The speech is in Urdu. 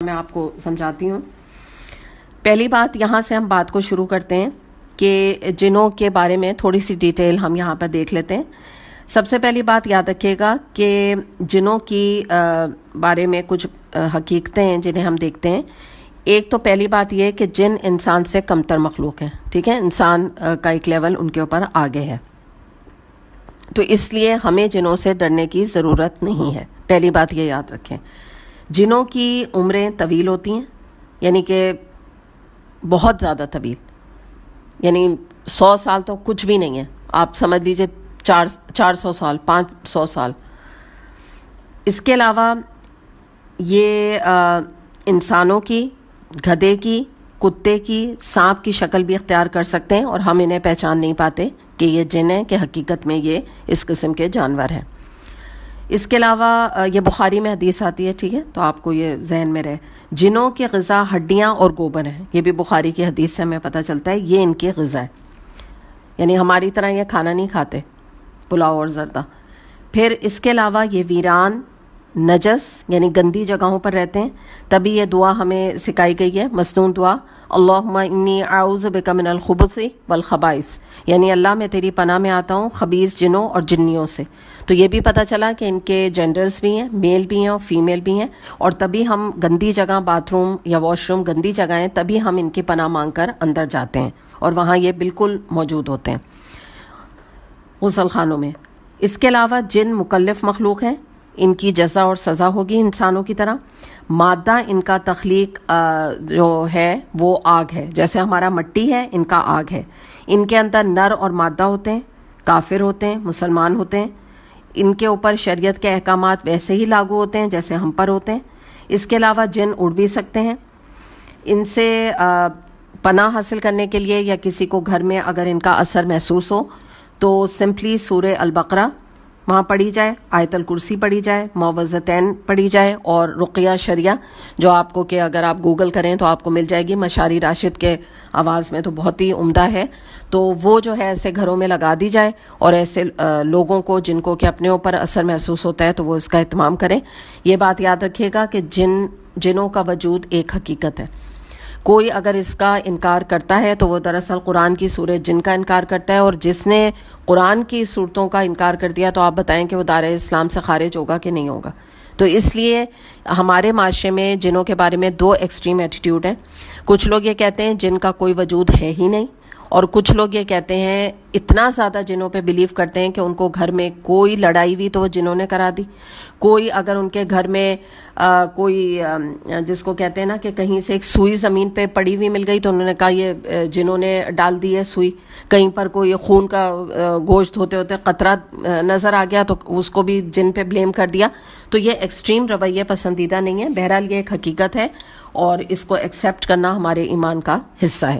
میں آپ کو سمجھاتی ہوں. پہلی بات یہاں سے ہم بات کو شروع کرتے ہیں کہ جنوں کے بارے میں تھوڑی سی ڈیٹیل ہم یہاں پر دیکھ لیتے ہیں. سب سے پہلی بات یاد رکھیے گا کہ جنوں کی بارے میں کچھ حقیقتیں ہیں جنہیں ہم دیکھتے ہیں. ایک تو پہلی بات یہ ہے کہ جن انسان سے کمتر مخلوق ہیں, ٹھیک ہے, انسان کا ایک لیول ان کے اوپر آگے ہے, تو اس لیے ہمیں جنوں سے ڈرنے کی ضرورت نہیں ہے. پہلی بات یہ یاد رکھیں. جنوں کی عمریں طویل ہوتی ہیں, یعنی کہ بہت زیادہ طویل, یعنی 100 سال تو کچھ بھی نہیں ہے, آپ سمجھ لیجئے 400 سال 500 سال. اس کے علاوہ یہ انسانوں کی, گدھے کی, کتے کی, سانپ کی شکل بھی اختیار کر سکتے ہیں, اور ہم انہیں پہچان نہیں پاتے کہ یہ جن ہیں کہ حقیقت میں یہ اس قسم کے جانور ہیں. اس کے علاوہ یہ بخاری میں حدیث آتی ہے, ٹھیک ہے, تو آپ کو یہ ذہن میں رہے. جنوں کی غذا ہڈیاں اور گوبر ہیں, یہ بھی بخاری کی حدیث سے ہمیں پتہ چلتا ہے, یہ ان کی غذا ہے. یعنی ہماری طرح یہ کھانا نہیں کھاتے, پلاؤ اور زردہ. پھر اس کے علاوہ یہ ویران, نجس یعنی گندی جگہوں پر رہتے ہیں. تبھی یہ دعا ہمیں سکھائی گئی ہے, مسنون دعا, اللہم انی اعوذ بک من الخبث والخبائث, یعنی اللہ میں تیری پناہ میں آتا ہوں خبیث جنوں اور جنیوں سے. تو یہ بھی پتہ چلا کہ ان کے جینڈرز بھی ہیں, میل بھی ہیں اور فیمیل بھی ہیں, اور تبھی ہم گندی جگہ, باتھ روم یا واش روم گندی جگہ ہیں, تبھی ہم ان کی پناہ مانگ کر اندر جاتے ہیں, اور وہاں یہ بالکل موجود ہوتے ہیں غسل خانوں میں. اس کے علاوہ جن مکلف مخلوق ہیں, ان کی جزا اور سزا ہوگی انسانوں کی طرح. مادہ ان کا تخلیق جو ہے وہ آگ ہے, جیسے ہمارا مٹی ہے, ان کا آگ ہے. ان کے اندر نر اور مادہ ہوتے ہیں, کافر ہوتے ہیں, مسلمان ہوتے ہیں. ان کے اوپر شریعت کے احکامات ویسے ہی لاگو ہوتے ہیں جیسے ہم پر ہوتے ہیں. اس کے علاوہ جن اڑ بھی سکتے ہیں. ان سے پناہ حاصل کرنے کے لیے یا کسی کو گھر میں اگر ان کا اثر محسوس ہو تو سمپلی سورہ البقرہ وہاں پڑھی جائے, آیت الکرسی پڑھی جائے, معوذتین پڑھی جائے, اور رقیہ شریعہ جو آپ کو کہ اگر آپ گوگل کریں تو آپ کو مل جائے گی, مشاری راشد کے آواز میں, تو بہت ہی عمدہ ہے. تو وہ جو ہے ایسے گھروں میں لگا دی جائے, اور ایسے لوگوں کو جن کو کہ اپنے اوپر اثر محسوس ہوتا ہے تو وہ اس کا اہتمام کریں. یہ بات یاد رکھیے گا کہ جنوں کا وجود ایک حقیقت ہے. کوئی اگر اس کا انکار کرتا ہے تو وہ دراصل قرآن کی سورہ جن کا انکار کرتا ہے, اور جس نے قرآن کی صورتوں کا انکار کر دیا تو آپ بتائیں کہ وہ دائرۂ اسلام سے خارج ہوگا کہ نہیں ہوگا. تو اس لیے ہمارے معاشرے میں جنوں کے بارے میں 2 ایکسٹریم ایٹیٹیوڈ ہیں. کچھ لوگ یہ کہتے ہیں جن کا کوئی وجود ہے ہی نہیں, اور کچھ لوگ یہ کہتے ہیں اتنا زیادہ جنوں پہ بلیو کرتے ہیں کہ ان کو گھر میں کوئی لڑائی ہوئی تو وہ جنوں نے کرا دی. کوئی اگر ان کے گھر میں کوئی جس کو کہتے ہیں نا کہ کہیں سے ایک سوئی زمین پہ پڑی ہوئی مل گئی تو انہوں نے کہا یہ جنوں نے ڈال دی ہے سوئی. کہیں پر کوئی خون کا گوشت ہوتے ہوتے قطرہ نظر آ گیا تو اس کو بھی جن پہ بلیم کر دیا. تو یہ ایکسٹریم رویے پسندیدہ نہیں ہے. بہرحال یہ ایک حقیقت ہے, اور اس کو ایکسیپٹ کرنا ہمارے ایمان کا حصہ ہے.